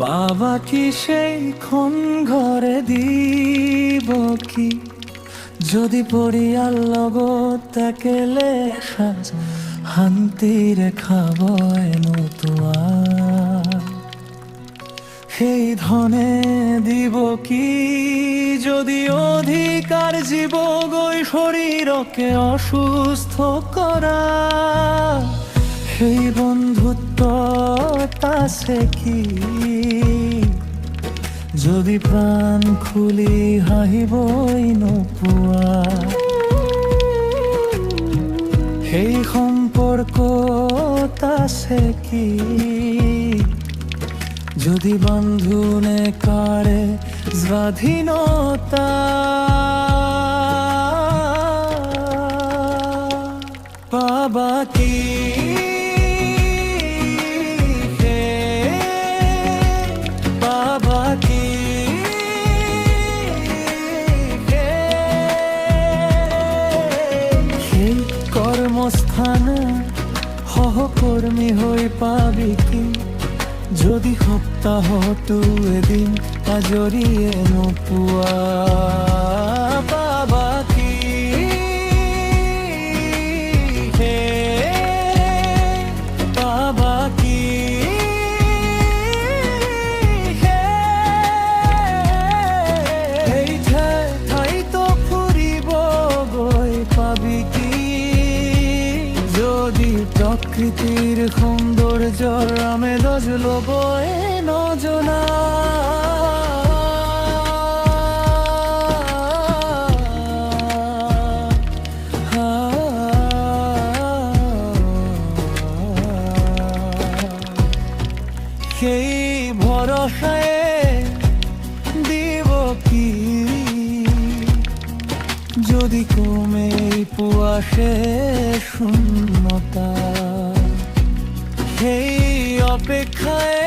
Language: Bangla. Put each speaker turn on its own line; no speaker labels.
বাবা কি সেই ক্ষণ ঘরে দিব কি যদি পড়িয়ার লগত তাকেলে সাজ শান্তিৰে খাবই নোতোৱা সেই ধনে দিব কি যদি অধিকার জীব গৈ শরীরকে অসুস্থ করা সেই বন্ধুত্ব আছে কি যদি প্রাণ খুলি হাঁহিবই নোপোৱা সেই সম্পর্ক আছে কি যদি বন্ধু নে কারে স্বাধীনতা বাবা কি হে বাবা কি হে সেই কর্মস্থানে সহকর্মী হৈ পাবি কি যদি সপ্তাহতো এদিন আজৰিয়ে নোপোৱা বাবা কি হে বাবা কি হে এই ঠাইতো ফুৰিব গৈ পাবি কি যদি প্রকৃতির সৌন্দর্যৰ আমেজ ল'বই নজনা সেই ভরসায় দিব কি যদি কমে পোৱাসে শূন্যতা সেই অপেক্ষায়